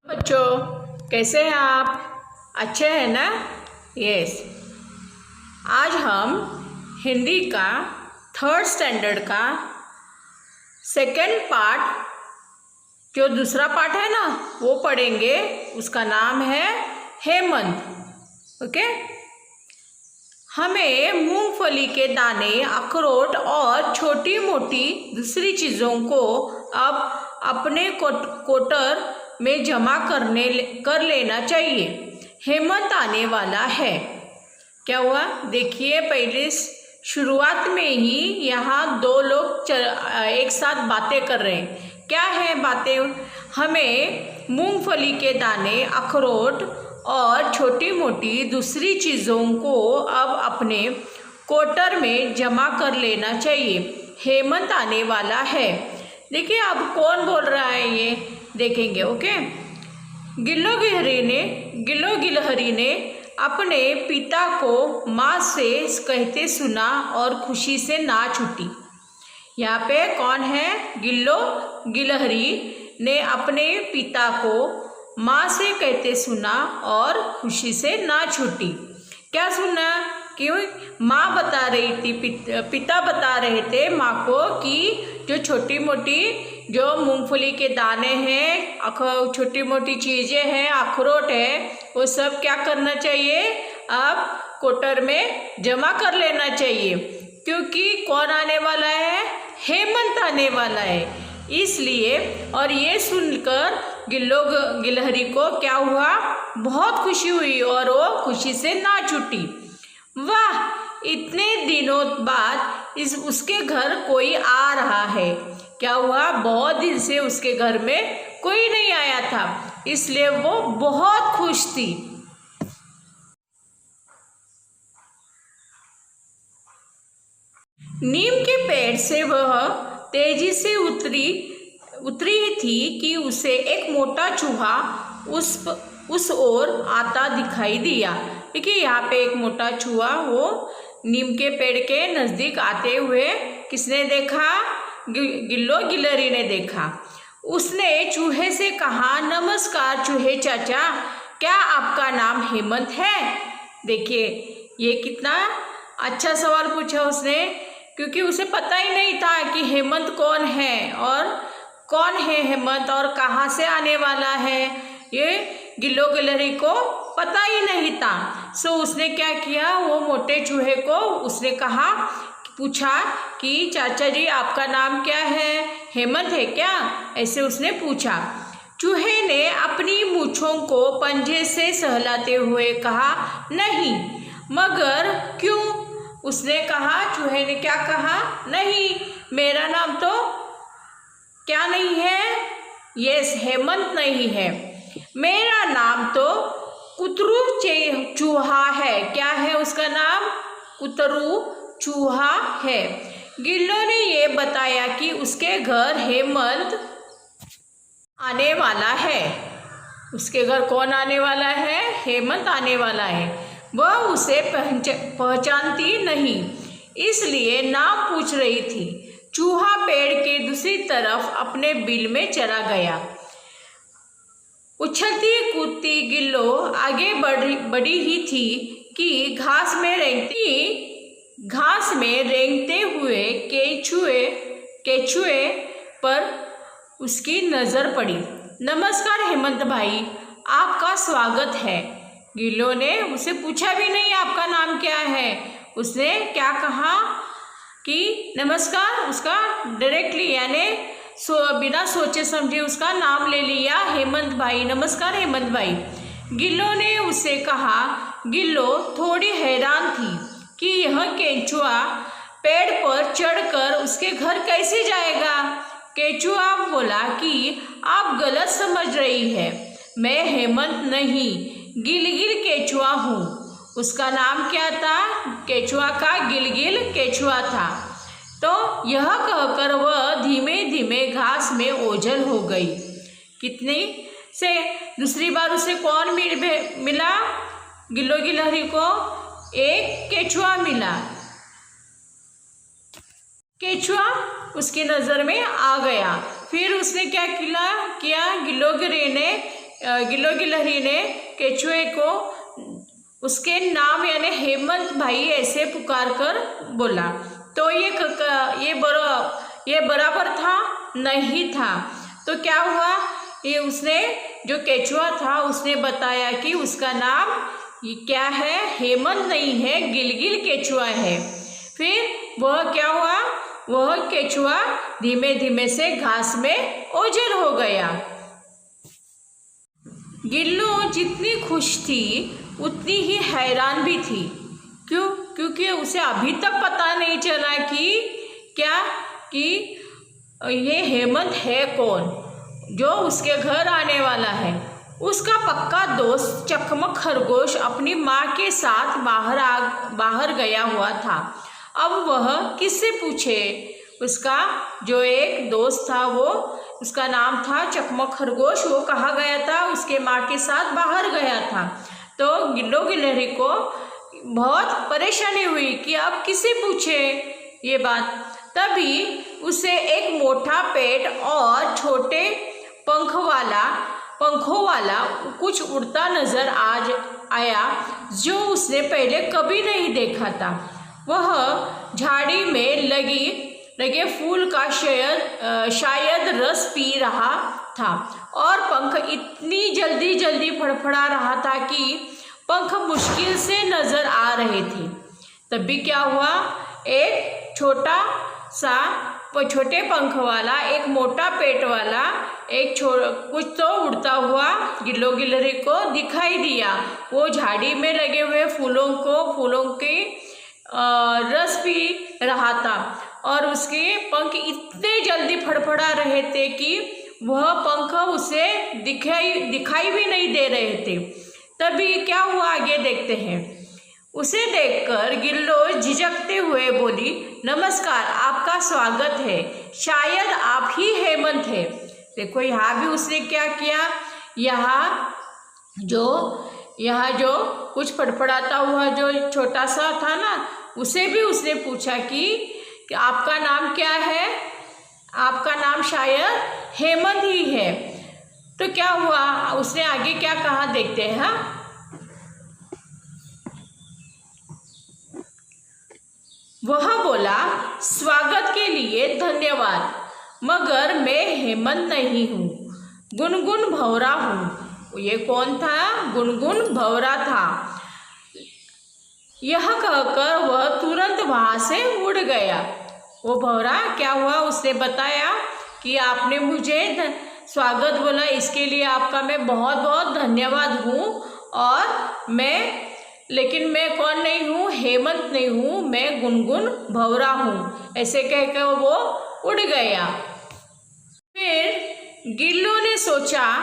बच्चों, कैसे हैं आप? अच्छे हैं ना? यस। आज हम हिंदी का 3rd स्टैंडर्ड का सेकंड पार्ट, जो दूसरा पार्ट है ना, वो पढ़ेंगे। उसका नाम है हेमंत। ओके। हमें मूंगफली के दाने, अखरोट और छोटी मोटी दूसरी चीज़ों को अब अपने कोटर में जमा कर लेना चाहिए। हेमंत आने वाला है। क्या हुआ? देखिए, पहले शुरुआत में ही यहाँ 2 लोग एक साथ बातें कर रहे हैं। क्या है बातें? हमें मूंगफली के दाने, अखरोट और छोटी मोटी दूसरी चीज़ों को अब अपने कोटर में जमा कर लेना चाहिए। हेमंत आने वाला है। देखिए, अब कौन बोल रहा है ये देखेंगे। ओके। गिल्लो गिलहरी ने अपने पिता को माँ से कहते सुना और खुशी से नाच उठी। यहाँ पे कौन है? गिल्लो गिलहरी ने अपने पिता को माँ से कहते सुना और खुशी से नाच उठी। क्या सुना? क्यों? माँ बता रही थी, पिता बता रहे थे माँ को कि जो छोटी मोटी जो मूंगफली के दाने हैं, छोटी मोटी चीज़ें हैं, अखरोट है, वो सब क्या करना चाहिए? अब कोटर में जमा कर लेना चाहिए, क्योंकि कौन आने वाला है? हेमंत आने वाला है। इसलिए, और ये सुनकर गिल्लो गिलहरी को क्या हुआ? बहुत खुशी हुई और वो खुशी से नाच उठी। वाह! इतने दिनों बाद उसके घर कोई आ रहा है। क्या हुआ? बहुत दिन से उसके घर में कोई नहीं आया था, इसलिए वो बहुत खुश थी। नीम के पेड़ से वह तेजी से उतरी थी कि उसे एक मोटा चूहा उस ओर आता दिखाई दिया। देखिए, यहाँ पे एक मोटा चूहा वो नीम के पेड़ के नज़दीक आते हुए किसने देखा? गिल्लो गिलहरी ने देखा। उसने चूहे से कहा, नमस्कार चूहे चाचा, क्या आपका नाम हेमंत है? देखिए, ये कितना अच्छा सवाल पूछा उसने, क्योंकि उसे पता ही नहीं था कि हेमंत कौन है और कौन है हेमंत और कहाँ से आने वाला है। ये गिल्लो गिलहरी को पता ही नहीं था। सो उसने क्या किया? वो मोटे चूहे को उसने पूछा कि चाचा जी, आपका नाम क्या है? हेमंत है क्या? ऐसे उसने पूछा। चूहे ने अपनी मूंछों को पंजे से सहलाते हुए कहा, नहीं। मगर क्यों? उसने कहा, चूहे ने क्या कहा? नहीं, मेरा नाम तो क्या नहीं है? यस, हेमंत नहीं है। मेरा नाम तो कुतरू चूहा है। क्या है उसका नाम? कुतरू चूहा है। गिल्लो ने ये बताया कि उसके घर हेमंत आने वाला है। उसके घर कौन आने वाला है? हेमंत आने वाला है। वह उसे पहचानती नहीं, इसलिए नाम पूछ रही थी। चूहा पेड़ के दूसरी तरफ अपने बिल में चला गया। उछलती कूदती गिल्लो आगे बढ़ी ही थी कि घास में रेंगते हुए केचुए पर उसकी नज़र पड़ी। नमस्कार हेमंत भाई, आपका स्वागत है। गिल्लो ने उसे पूछा भी नहीं आपका नाम क्या है। उसने क्या कहा कि नमस्कार, उसका डायरेक्टली यानी बिना सोचे समझे उसका नाम ले लिया, हेमंत भाई, नमस्कार हेमंत भाई। गिल्लो ने उसे कहा। गिल्लो थोड़ी हैरान थी कि यह केंचुआ पेड़ पर चढ़कर उसके घर कैसे जाएगा। केंचुआ बोला कि आप गलत समझ रही है, मैं हेमंत नहीं, गिलगिल केंचुआ हूँ। उसका नाम क्या था? केंचुआ का गिलगिल केंचुआ था। तो यह कहकर वह धीमे धीमे घास में ओझल हो गई। कितनी से दूसरी बार उसे कौन मिला? गिल्लो गिलहरी को एक केंचुआ मिला। केंचुआ उसकी नज़र में आ गया। फिर उसने क्या किया? गिल्लो गिलहरी ने गिल्लो गिलहरी ने केचुए को उसके नाम यानी हेमंत भाई ऐसे पुकार कर बोला। तो ये बराबर था नहीं था। तो क्या हुआ, ये उसने जो केचुआ था उसने बताया कि उसका नाम ये क्या है, हेमंत नहीं है, गिलगिल केचुआ है। फिर वह क्या हुआ, वह केचुआ धीमे धीमे से घास में ओझल हो गया। गिल्लो जितनी खुश थी उतनी ही हैरान भी थी। क्यों? क्योंकि उसे अभी तक पता नहीं चला कि ये हेमंत है कौन जो उसके घर आने वाला है। उसका पक्का दोस्त चकमक खरगोश अपनी माँ के साथ बाहर गया हुआ था। अब वह किससे पूछे? उसका जो एक दोस्त था वो उसका नाम था चकमक खरगोश, वो कहाँ गया था? उसके माँ के साथ बाहर गया था। तो गिल्लो गिलहरी को बहुत परेशानी हुई कि अब किसे पूछे ये बात। तभी उसे एक मोटा पेट और छोटे पंखों वाला कुछ उड़ता नजर आया जो उसने पहले कभी नहीं देखा था। वह झाड़ी में लगे फूल का शायद रस पी रहा था और पंख इतनी जल्दी फड़फड़ा रहा था कि पंख मुश्किल से नजर आ रहे थे। तभी क्या हुआ, एक छोटे पंख वाला, एक मोटा पेट वाला, कुछ तो उड़ता हुआ गिल्लो गिलहरी को दिखाई दिया। वो झाड़ी में लगे हुए फूलों के रस पी रहा था और उसके पंख इतने जल्दी फड़फड़ा रहे थे कि वह पंख उसे दिखाई भी नहीं दे रहे थे। तभी क्या हुआ, आगे देखते हैं। उसे देखकर गिल्लो झिझकते हुए बोली, नमस्कार, आपका स्वागत है, शायद आप ही हेमंत है। देखो यहाँ भी उसने क्या किया, यहाँ जो कुछ फड़फड़ाता हुआ जो छोटा सा था ना, उसे भी उसने पूछा कि आपका नाम क्या है? आपका नाम शायद हेमंत ही है। तो क्या हुआ, उसने आगे क्या कहा देखते हैं। हाँ, वह बोला, स्वागत के लिए धन्यवाद, मगर मैं हेमंत नहीं हूँ, गुनगुन भंवरा हूँ। ये कौन था? गुनगुन भंवरा था। यह कहकर वह तुरंत वहाँ से उड़ गया। वो भंवरा क्या हुआ, उसने बताया कि आपने मुझे स्वागत बोला, इसके लिए आपका मैं बहुत बहुत धन्यवाद हूँ। और लेकिन मैं कौन नहीं हूँ, हेमंत नहीं हूँ, मैं गुनगुन भंवरा हूँ। ऐसे कहकर वो उड़ गया। फिर गिल्लो ने सोचा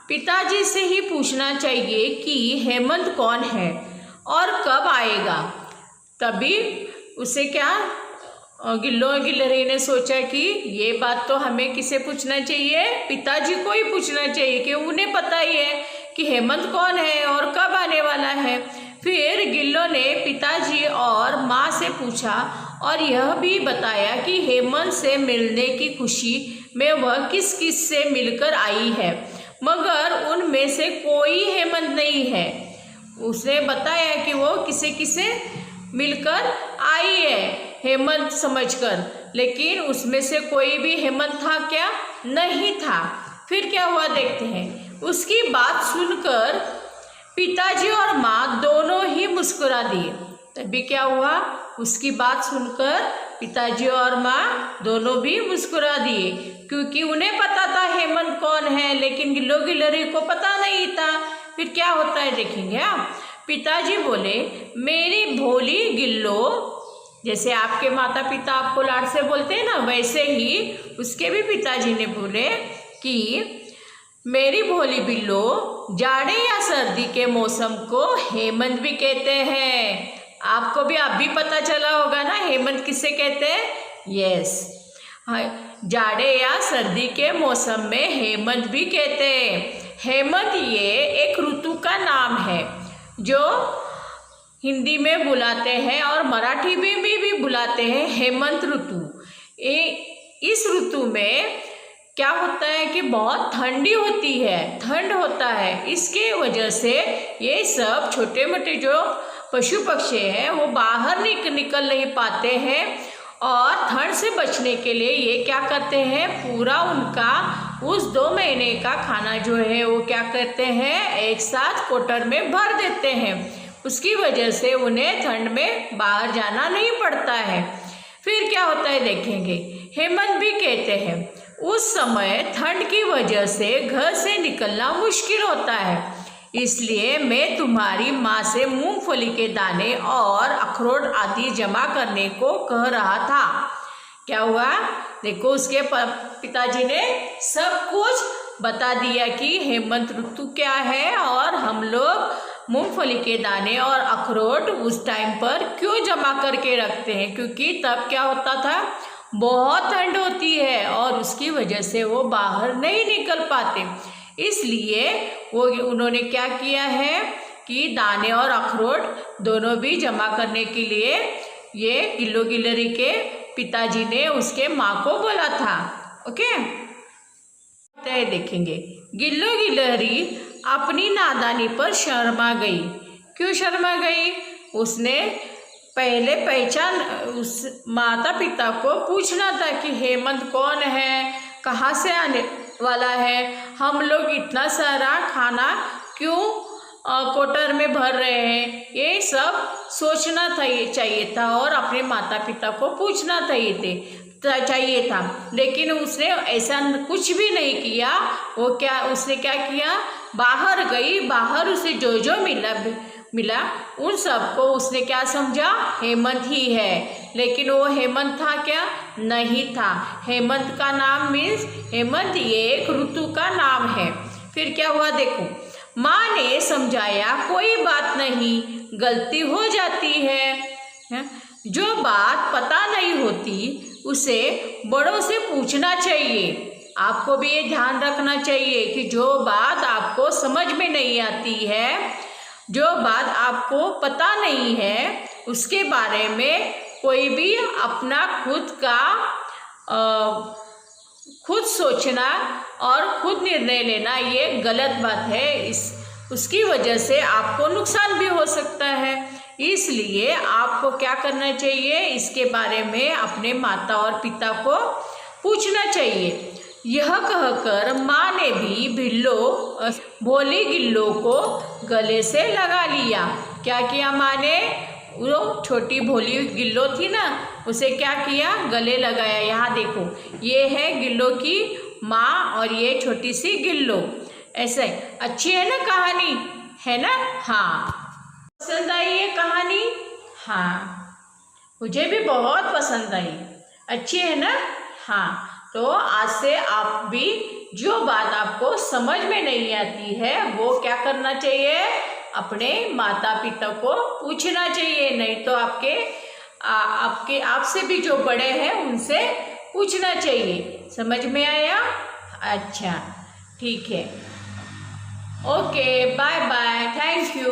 पिताजी से ही पूछना चाहिए कि हेमंत कौन है और कब आएगा। तभी उसे गिल्लो गिलहरी ने सोचा कि ये बात तो हमें किसे पूछना चाहिए, पिताजी को ही पूछना चाहिए कि उन्हें पता ही है कि हेमंत कौन है और कब आने वाला है। फिर गिल्लो ने पिताजी और माँ से पूछा और यह भी बताया कि हेमंत से मिलने की खुशी में वह किस किस से मिलकर आई है, मगर उनमें से कोई हेमंत नहीं है। उसने बताया कि वो किसे मिलकर आई है हेमंत समझकर, लेकिन उसमें से कोई भी हेमंत था क्या? नहीं था। फिर क्या हुआ देखते हैं। उसकी बात सुनकर पिताजी और माँ दोनों ही मुस्कुरा दिए। तभी क्या हुआ, उसकी बात सुनकर पिताजी और माँ दोनों भी मुस्कुरा दिए, क्योंकि उन्हें पता था हेमंत कौन है, लेकिन गिल्लो गिलहरी को पता नहीं था। फिर क्या होता है देखेंगे आप। पिताजी बोले, मेरी भोली गिल्लो, जैसे आपके माता पिता आपको लाड से बोलते हैं ना, वैसे ही उसके भी पिताजी ने बोले कि मेरी भोली बिल्लो, जाड़े या सर्दी के मौसम को हेमंत भी कहते हैं। आपको भी अब भी पता चला होगा ना हेमंत किसे कहते हैं। यस, जाड़े या सर्दी के मौसम में हेमंत भी कहते हैं। हेमंत ये एक ऋतु का नाम है जो हिंदी में बुलाते हैं और मराठी में भी बुलाते हैं हेमंत ऋतु। इस ऋतु में क्या होता है कि बहुत ठंडी होती है, ठंड होता है, इसके वजह से ये सब छोटे मोटे जो पशु पक्षी हैं वो बाहर निकल नहीं पाते हैं और ठंड से बचने के लिए ये क्या करते हैं, पूरा उनका उस 2 महीने का खाना जो है वो क्या करते हैं, एक साथ कोटर में भर देते हैं। उसकी वजह से उन्हें ठंड में बाहर जाना नहीं पड़ता है। फिर क्या होता है देखेंगे। हेमंत भी कहते हैं उस समय ठंड की वजह से घर से निकलना मुश्किल होता है, इसलिए मैं तुम्हारी माँ से मूंगफली के दाने और अखरोट आदि जमा करने को कह रहा था। क्या हुआ, देखो उसके पिताजी ने सब कुछ बता दिया कि हेमंत ऋतु क्या है और हम लोग मूंगफली के दाने और अखरोट उस टाइम पर क्यों जमा करके रखते हैं, क्योंकि तब क्या होता था, बहुत ठंड होती है और उसकी वजह से वो बाहर नहीं निकल पाते। इसलिए वो उन्होंने क्या किया है कि दाने और अखरोट दोनों भी जमा करने के लिए ये गिल्लो गिलहरी के पिताजी ने उसके माँ को बोला था। ओके, देखेंगे। गिल्लो गिलहरी अपनी नादानी पर शर्मा गई। क्यों शर्मा गई? उसने पहले पहचान उस माता पिता को पूछना था कि हेमंत कौन है, कहाँ से आने वाला है, हम लोग इतना सारा खाना क्यों कोटर में भर रहे हैं, ये सब सोचना था, ये चाहिए था और अपने माता पिता को पूछना चाहिए था। लेकिन उसने ऐसा कुछ भी नहीं किया। उसने क्या किया, बाहर गई, बाहर उसे जो जो मिला उन सबको उसने क्या समझा, हेमंत ही है। लेकिन वो हेमंत था क्या? नहीं था। हेमंत का नाम मीन्स हेमंत ये एक ऋतु का नाम है। फिर क्या हुआ देखो, माँ ने समझाया कोई बात नहीं, गलती हो जाती है। जो बात पता नहीं होती उसे बड़ों से पूछना चाहिए। आपको भी ये ध्यान रखना चाहिए कि जो बात आपको समझ में नहीं आती है, जो बात आपको पता नहीं है, उसके बारे में कोई भी अपना खुद सोचना और खुद निर्णय लेना ये गलत बात है। उसकी वजह से आपको नुकसान भी हो सकता है। इसलिए आपको क्या करना चाहिए, इसके बारे में अपने माता और पिता को पूछना चाहिए। यह कहकर माँ ने भी भोली गिल्लो को गले से लगा लिया। क्या किया माँ ने? वो छोटी भोली गिल्लो थी ना, उसे क्या किया, गले लगाया। यहाँ देखो, ये है गिल्लो की माँ और ये छोटी सी गिल्लो। ऐसे अच्छी है ना कहानी, है ना? हाँ, पसंद आई ये कहानी? हाँ, मुझे भी बहुत पसंद आई। अच्छी है ना? हाँ, तो आज से आप भी जो बात आपको समझ में नहीं आती है वो क्या करना चाहिए, अपने माता पिता को पूछना चाहिए। नहीं तो आपसे भी जो बड़े हैं उनसे पूछना चाहिए। समझ में आया? अच्छा, ठीक है। Okay, bye bye, thank you.